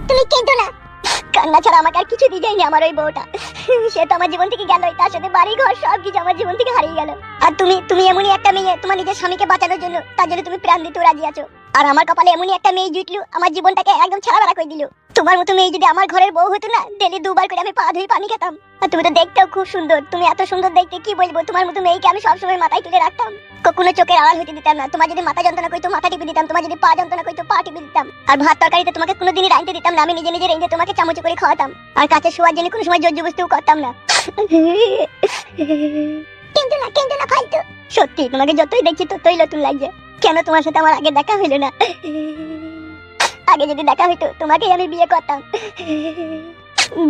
তুমি কেঁদো না। কান্না ছাড়া আমাকে আর কিছু দিয়ে যায়নি আমার ওই বউটা। সে তো আমার জীবন থেকে গেলই, তার সাথে বাড়ি ঘর সব কিছু আমার জীবন থেকে হারিয়ে গেল। আর তুমি এমনই একটা মেয়ে, তোমার নিজের স্বামীকে বাঁচানোর জন্য, তার জন্য তুমি প্রাণ দিতে রাজি আছো। আর আমার কপালে এমনই একটা মেয়ে জুটলো, আমার জীবনটাকে একদম ছাড়াবাড়া করে দিল। তোমার মতো মেয়ে যদি আমার ঘরের বউ হতো না, ডেলি 2 বার করে আমি পা ধুয়ে পানি খেতাম। আর তুমি তো দেখতেও খুব সুন্দর, তুমি এত সুন্দর দেখতে কি বলবো। তোমার মতো মেয়েকে আমি সবসময় মাথায় তুলে রাখতাম, কখনো চোখের আড়াল হতে দিতাম না। তোমার যদি মাথা যন্ত্রণা করতো মাথা টিপে দিতাম, তোমার যদি পা যন্ত্রণা করতো পা টিপে দিতাম। আর ভাত তরকারিতে তোমাকে কোনোদিনই রাঁধতে দিতাম না, আমি নিজে নিজে রেঁধে তোমাকে চামচ করে খাওয়াতাম। আর কাছে শোয়ার জন্য কোনো সময় জোর জবরদস্তিও করতাম না। কিন্তু না ফালতু। সত্যি তোমাকে যতই দেখছি ততই নতুন লাগছে। কেন তোমার সাথে আমার আগে দেখা হলো না? আগে যদি দেখা হইতো তোমাকেই আমি বিয়ে করতাম।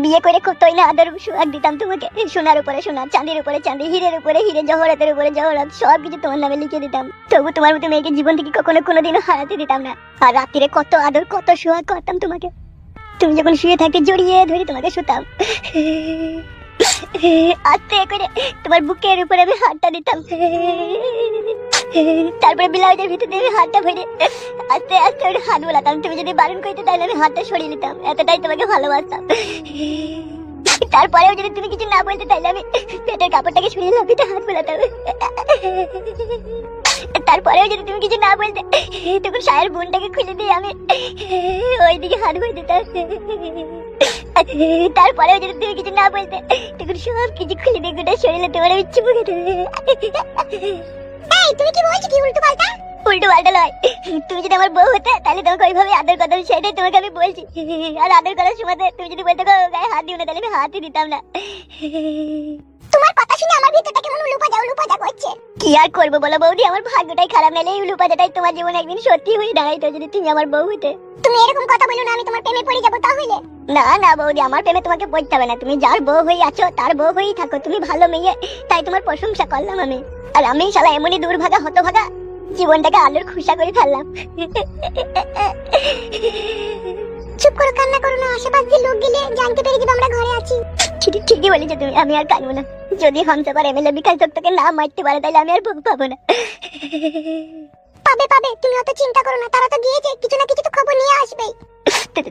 বিয়ে করে কতই না আদর সুহাগ দিতাম তোমাকে। সোনার উপরে সোনা, চাঁদের উপরে চাঁদি, হীরের উপরে হিরে, জহরাতের উপরে জহরাত, সব কিছু তোমার নামে লিখে দিতাম। তবু তোমার মতো মেয়েকে জীবন থেকে কোনোদিনও হারাতে দিতাম না। আর রাত্রিরে কত আদর কত সুহাগ করতাম তোমাকে। তুমি যখন শুয়ে থাকতে জড়িয়ে ধরে তোমাকে শুতাম, আস্তে করে তোমার বুকের উপরে আমি হাতটা দিতাম। তারপরে ব্লাউজের ভিতর দিয়ে হাতটা ভরে আস্তে আস্তে ওর হাত বোলাতাম। তুমি যদি বারণ করতে তাহলে আমি হাতটা সরিয়ে নিতাম, এতটাই তোমাকে ভালোবাসতাম। তারপরেও যদি তুমি কিছু না বলতে তাহলে আমি পেটের কাপড়টাকে সরিয়ে লাফিতে হাত বোলাতাম। তারপরেও যদি তুমি কিছু না বলতে তখন সায়ের বোনটাকে খুলে দিয়ে আমি ওইদিকে হাত ভরে দিতাম। তারপরেও যদি তুমি কিছু না বলতে তখন সব কিছু খুলে দিয়ে গোটা শরীরে তোমার আমি চুমুকে দেবে। তুমি কি বলছো? কি উল্টো পাল্টা? উল্টো পাল্টা নয়, তুমি যদি আমার বউ হতে তাহলে তোমাকে ওইভাবে আদর করতাম, সেটাই তোমাকে আমি বলছি। আর আদর করার সময় তুমি যদি বলতে গায়ে হাত দিও না তাহলে আমি হাতই দিতাম না। তোমার কথা শুনে আমার ভিতরটা কেমন উলুপাজা করছে। কি আর করবো বলো বৌদি, আমার ভাগ্যটাই খারাপ, নাহলে এই উলুপাজাটাই তোমার জীবনে একদিন সত্যি হয়ে দাঁড়াইতো যদি তুমি আমার বউ হতে। তুমি এরকম কথা বলো না, আমি তোমার প্রেমে পড়ে যাবো তাহলে। না বৌদি, আমার প্রেমে তোমাকে পড়তে হবে না। তুমি যার বউ হয়ে আছো তার বউ হয়েই থাকো। তুমি ভালো মেয়ে, তাই তোমার প্রশংসা করলাম আমি। আর আমি শালা এমনই দুর্ভাগা হতভাগা, জীবনটাকে আলুর খুশা করে ফেললাম। চুপ করো, কান্না করো না। আশেপাশ দিয়ে লোক গেলে জানতে পেরে যাবে আমরা ঘরে আছি। ঠিকই বলেছো তুমি, আমি আর কাঁদবো না। যদি হামসাফার এমএলএ বিকাশ দত্তকে না মারতে পারে তাহলে আমি আর বউ পাবো না। পাবে, তুমি অত চিন্তা করো না। তারা তো গিয়েছে, কিছু না কিছু তো খবর নিয়ে আসবেই।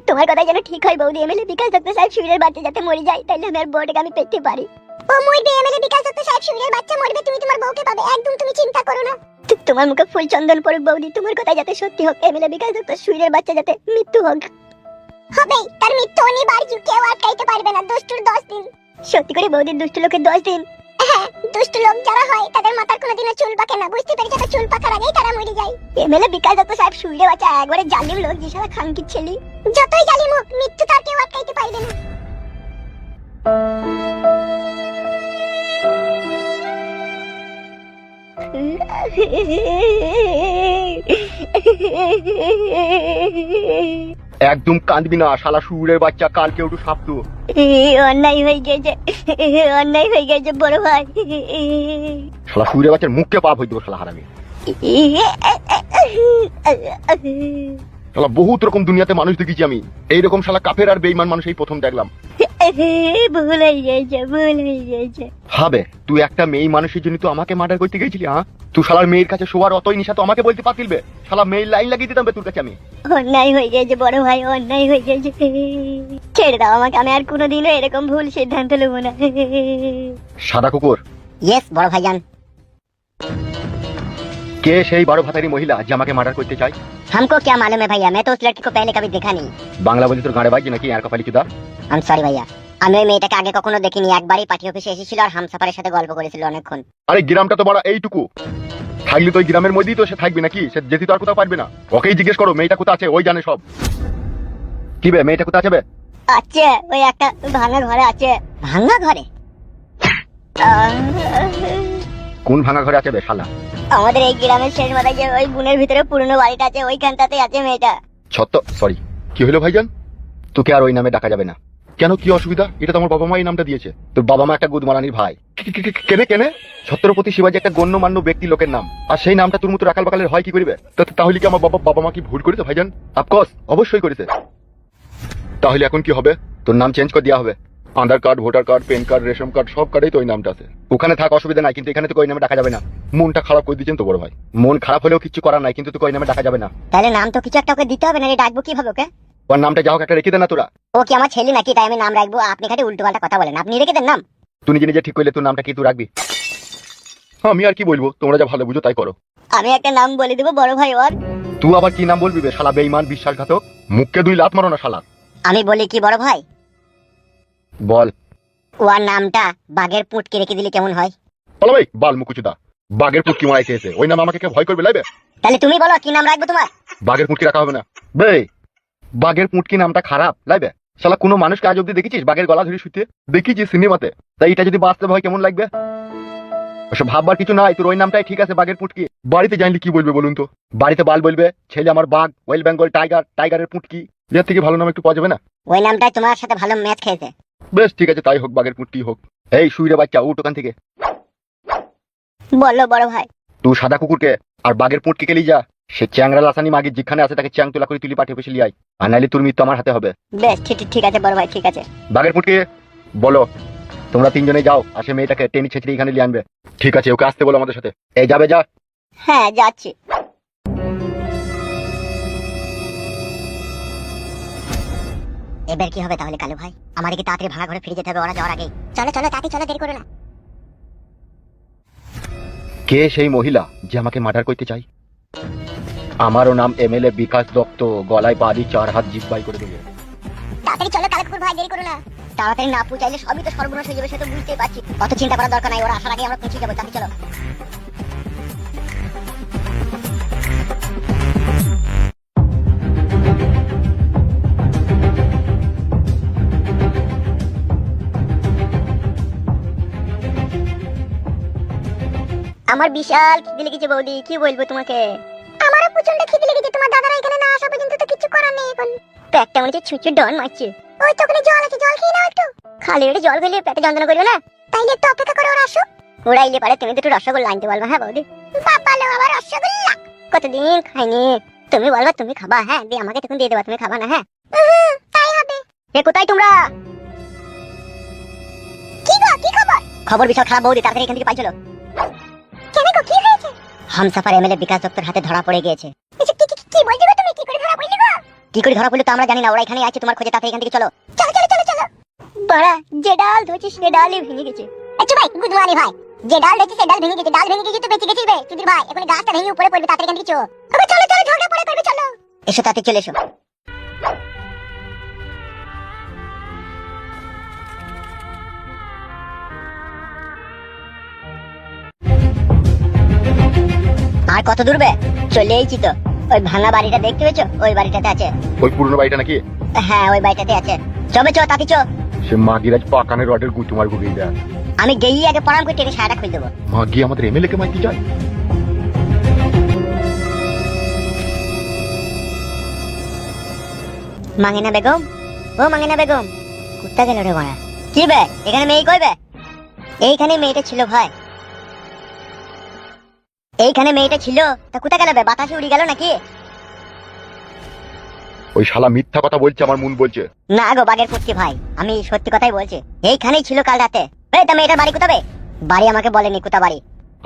তোমার কথা যেন ঠিক হয় বৌদি। এমএলএ বিকাশ দত্ত সাহেব শুইরের বাচ্চা যাতে মরে যায়, তাহলে আমি আর বউটাকে আমি পেতে পারি। ও মরবে, এমএলএ বিকাশ দত্ত সাহেব শুইরের বাচ্চা মরবে, তুমি তোমার বউকে পাবে। একদম তুমি চিন্তা করো না। তোমার মুখে ফুল চন্দন পড়ুক বৌদি, তোমার কথা যাতে সত্যি হোক। এমএলএ বিকাশ দত্ত শুইরের বাচ্চা যাতে মৃত্যু হোক। হবে, তার মৃত্যু অনিবার্য, কেউ আটকাইতে পারবে না। দুষ্টুর 10 দিন। সত্যি করে বৌদি, দুষ্টু লোকের 10 দিন? হ্যাঁ, দুষ্টু লোক যারা হয় তাদের মাথার কোনোদিনও চুল পাকে না, বুঝতে পেরেছো তো? চুল পাকার আগেই তারা মরে যায়। এমএলএ বিকাশ দত্ত সাহেব শুইরে বাচ্চা একবারে জালিম লোক, যে সারা খানকি ছেলে। যতই জালিম হোক, মৃত্যু তার কেউ আটকাইতে পারবে না। একদম কাঁদবি না শালা শুয়োরের বাচ্চা, কালকে একটু সাপতো। অন্যায় হয়ে গেছে বড় ভাই। শালা শুয়োরের বাচ্চার মুখকে পাপ হইতো শালা হারামি। শালা বহুত রকম দুনিয়াতে মানুষ দেখেছি আমি, এইরকম শালা কাফের আর বেঈমান মানুষ এই প্রথম দেখলাম। ভুল হয়ে গেছে। হবে, তুই একটা মেয়ে মানুষের জন্য তো আমাকে মার্ডার করতে গেছিলি? হ্যাঁ, তুই শালার মেয়ের কাছে শোয়ার অতই নিশা তো আমাকে বলতে পারতিলবে। শালা মেয়ের লাইন লাগিয়ে দিতাম তোর কাছে আমি। অন্যায় হয়ে গেছে বড় ভাই, অন্যায় হয়ে গেছে। ছেড়ে দাও আমাকে, আমি আর কোনোদিনও এরকম ভুল সিদ্ধান্ত নেব না। সাদা কুকুর। ইয়েস বড় ভাইজান। কে সেই 12 ভাতারি মহিলা যে আমাকে মার্ডার করতে চায়? हमको क्या मालूम है भैया, मैं तो उस लड़की को पहले कभी देखा नहीं। বাংলা বলি তোর গাঁড়ে বাজি নাকি আর কপালি চুদা? আই এম সরি ভাইয়া, আমি ওই মেয়েটাকে আগে কখনো দেখিনি। একবারই পার্টি অফিসে এসেছিল আর হামসাফারের সাথে গল্প করেছিল অনেকক্ষণ। আরে গ্রামটা তো বড় এইটুকু, থাকলে তো ওই গ্রামের মধ্যেই তো সে থাকবে নাকি? সে যেতে তো আর কোথাও পারবে না। ওকেই জিজ্ঞেস করো মেয়েটা কোথা আছে, ওই জানে সব। কি বে, মেয়েটা কোথা আছে বে? আছে, ওই একটা ভাঙা ঘরে আছে। ভাঙা ঘরে? কোন ভাঙা ঘরে আছে বে শালা? আমাদের এই গ্রামের শেষ মাথায় যে ওই বুনের ভিতরে পুরনো বাড়িটা আছে, ওইখানটাতে আছে মেয়েটা। সত্য, সরি। কি হলো ভাইজান? তোকে আর ওই নামে ডাকা যাবে না। কেন, কি অসুবিধা? এটা তো আমার বাবা মা এই নামটা দিয়েছে। তোর বাবা মা একটা গুদমারানির ভাই। কেনে ছত্রপতি শিবাজী একটা গণ্যমান্য ব্যক্তি লোকের নাম, আর সেই নামটা তোর মতো রাখাল বাকালের হয় কি করিবে? তাহলে কি আমার বাবা মা কি ভুল করেছে ভাইজান? অফকোর্স, অবশ্যই করেছে। তাহলে এখন কি হবে? তোর নাম চেঞ্জ করে দেওয়া হবে। Aadhaar card, voter card, PAN card, ration card সব কার্ডেই তো ওই নামটা আছে। ওখানে থাক, অসুবিধা নাই, কিন্তু এখানে তো ওই নামে ডাকা যাবে না। মনটা খারাপ করে দিচ্ছেন তো বড় ভাই। মন খারাপ হলেও কিছু করার নাই, কিন্তু তোকে ওই নামে ডাকা যাবে না। তাহলে নাম তো কিছু একটা ওকে দিতে হবে, না ডাকবো কিভাবে ওকে? ওর নামটা যা হোক একটা রেখে দে না তোরা। ও কি আমার ছেলে নাকি তাই আমি নাম রাখবো? আপনি খালি উল্টো পাল্টা কথা বলেন, আপনি রেখে দেন নাম। তুই নিজে নিজে ঠিক করলে তোর নামটা কি তুই রাখবি? আমি আর কি বলবো, তোমরা যা ভালো বুঝো তাই করো। আমি একটা নাম বলে দেবো বড় ভাই ওর। তুই আবার কি নাম বলবি বে শালা বেঈমান বিশ্বাসঘাতক? মুখকে 2 লাত মারো না শালা। আমি বলি কি বড় ভাই, বল। ওর নামটা বাঘের পুটকে রেখে দিলে কেমন হয়? বলো ভাই বাল মুকুচুদা, বাঘের পুটকি মারাইতে এসে ওই নাম আমাকে কে ভয় করবে লাইবে? তাহলে তুমি বলো কি নাম রাখবো তোমার? বাঘের পুটকি রাখা হবে না বে। বাঘের পুটকি নামটা খারাপ লাইবে? শালা কোনো মানুষকে আজ অব্দি দেখেছিস বাঘের গলা ধরে শুতে? দেখিছিস সিনেমাতে? তাই এটা যদি বাস্তবে হয় কেমন লাগবে? ওসব ভাববার কিছু নাই, তোর ওই নামটাই ঠিক আছে বাঘের পুটকি। বাড়িতে জানলে কি বলবে বলুন তো? বাড়িতে বাল বলবে ছেলে আমার বাঘ, ওয়েল বেঙ্গল টাইগার, টাইগারের পুটকি। এর থেকে ভালো নাম একটু পাওয়া যাবে না? ওই নামটাই তোমার সাথে ভালো ম্যাচ খেয়েছে। বেশ ঠিক আছে তাই হোক, বাঘের পুটকি হোক। এই শুইরে বাচ্চা উঠ ওখান থেকে। বলো বড় ভাই। তুই সাদা কুকুরকে আর বাঘের পুটকি কে লিয়ে যা। সে চ্যাংরা লাসানি মাগি যেখানে আছে তাকে চ্যাং তোলা করে তুলি পাঠিয়ে বসে লিয়াই, আর নাইলে তোর মৃত্যু আমার হাতে হবে। বেশ ঠিক আছে বড় ভাই, ঠিক আছে। বাঘের পুটকি বলো, তোমরা 3 জনে যাও, আর সে মেয়েটাকে টেনে ছেঁচড়ে এখানে লিয়ে আনবে। ঠিক আছে, ওকে আসতে বলো আমাদের সাথে। এই যাবে যা। হ্যাঁ যাচ্ছি। এবার কি হবে তাহলে কালু ভাই? আমাদেরকে তাড়াতাড়ি ভাঙা ঘরে ফিরে যেতে হবে ওরা যাওয়ার আগেই। চলো চলো তাকে চলো, দেরি করো না। কে সেই মহিলা যে আমাকে মার্ডার করতে চাই? আমারও নাম এমএলএ বিকাশ দত্ত, গলায় বাড়ি 4 হাত জিব্বাই করে দেবো। তাড়াতাড়ি চলো কালুপুর ভাই, দেরি করো না। তাড়াতাড়ি না পৌঁছাইলে সবই তো সর্বনাশ হয়ে যাবে, সে তো বুঝতেই পারছি। অত চিন্তা করার দরকার নাই, ওরা আসার আগে আমরা পৌঁছে যাবো। তাড়াতাড়ি চলো। আমার বিশাল খিদে লেগেছে বৌদি, কি বলবো তোমাকে। আমারও প্রচন্ড খিদে লেগেছে, তোমার দাদারা এখানে না আসা পর্যন্ত তো কিছু করার নেই এখন। পেটটা মনে হচ্ছে ছুঁচু ডন মারছে। ওই তো ওখানে জল আছে, জল খেয়ে নাও একটু। খালি পেটে জল খেলে পেটে যন্ত্রণা করবে না? তাইলে একটু অপেক্ষা করে ওরা আসুক। ওরা এলে পারে তুমি দুটো রসগোল্লা আনতে বলবা। হ্যাঁ বৌদি। বাবা লো আবার রসগোল্লা, কতদিন খাইনি। তুমি বলবা তুমি খাবা, হ্যাঁ দিয়ে আমাকে তখন দিয়ে দেবা, তুমি খাবা না? হ্যাঁ তাই হবে। এ কোথায় তোমরা? কি গো কি খবর? খবর বিশাল খারাপ বৌদি, তাড়াতাড়ি এখান থেকে পাই চলো। কেন গো কি হয়েছে? হামসাফার এমএলএ বিকাশ দত্তর হাতে ধরা পড়ে গিয়েছে। কি বলছো তুমি? কি করে ধরা পড়লে গো? কি করে ধরা পড়লো তো আমরা জানি না, ওরা এখানে আছে তোমার খোঁজে। তাড়াতাড়ি এখান থেকে চলো। চলো চলো চলো চলো। বড়া যে ডাল ধরেছিস সে ডালই ভেঙে গেছে। আচ্ছা ভাই গুদমানি ভাই, যে ডাল ধরেছিস সে ডাল ভেঙে গেছে। ডাল ভেঙে গেছে তো বেঁচে গেছিস বে চুদির ভাই। এখন গাছটা ভেঙে উপরে পড়বে, তাড়াতাড়ি এখান থেকে চলো। আরে চলো চলো, ঝগড়া পড়ে করবে, চলো। এসো তাড়াতাড়ি চলে এসো। আর কত দূর বে? চলে এসেছি তো। ওই ভাঙা বাড়িটা দেখতে পেয়েছো? ওই বাড়িটাতে আছে। ওই পুরনো বাড়িটা নাকি? হ্যাঁ ওই বাড়িটাতে আছে। চবে চো তাতে চো। সে মাগিরাজ পাকানের রডের গুঁতো মারবো গিয়ে দেয়। আমি গেই আগে পড়াম করে টেনে সারাটা খুলে দেবো। মাগি আমাদের এমএলএ কে মারতে চায়? মাঙ্গিনা বেগম, ও মাঙ্গিনা বেগম, কুত্তা গেল রে বড়া। কি বে এখানে মেয়ে কইবে? এইখানে মেয়েটা ছিল ভাই, এইখানে মেয়েটা ছিল। তা কোথা গেল বে? বাতাসে উড়ে গেল নাকি? ওই শালা মিথ্যা কথা বলছে, আমার মন বলছে। না গো বাগের পুটকি ভাই, আমি সত্যি কথাই বলছি। এইখানেই ছিল কাল রাতে। এই তা মেয়েটার বাড়ি কোথা বে? বাড়ি আমাকে বলেনি কোথা বাড়ি।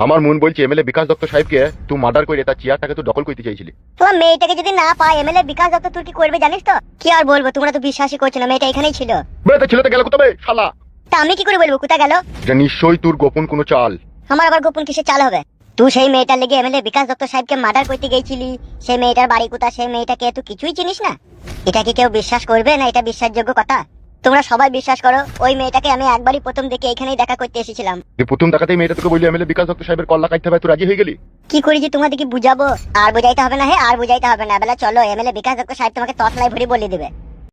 আমার মন বলছে এমএলএ বিকাশ দত্ত সাহেবকে তুই মার্ডার করে তার চেয়ারটাকে তুই দখল করতে চাইছিলি। তোমার মেয়েটাকে যদি না পায় এমএলএ বিকাশ দত্ত তুই কি করবে জানিস তো? কি আর বলবো, তোমরা তো বিশ্বাসই করছো না। মেয়েটা এখানেই ছিল। বে তা ছেলেটা গেল কোথাবে শালা? তা আমি কি করে বলবো কোথা গেল? এটা নিশ্চয়ই তোর গোপন কোনো চাল। আমার আবার গোপন কিসে চাল হবে? তুই সেই মেয়েটার লেগে এমএলএ বিকাশ দত্ত সাহেবকে মার্ডার করতে গেছিলি। সেই মেয়েটার বাড়ি কোথা, সেই মেয়েটাকে তুই কিছুই চিনিস না? এটা কি কেউ বিশ্বাস করবে না? এটা বিশ্বাসযোগ্য কথা? তোমরা সবাই বিশ্বাস করো, ওই মেয়েটাকে আমি একবারই প্রথম দেখে এখানেই দেখা করতে এসেছিলাম। যে প্রথম দেখাতেই মেয়েটা তোকে বললি এমএলএ বিকাশ দত্ত সাহেবের কল্লা কাটতে হবে, তুই রাজি হয়ে গেলি? কি করি যে তোমাদেরকে বুঝাবো? আর বুঝাইতে হবে না। হ্যাঁ আর বুঝাইতে হবে না। বেলা চলো, এমএলএ বিকাশ দত্ত সাহেব তোমাকে তসলাই ভরে বলে দিবে।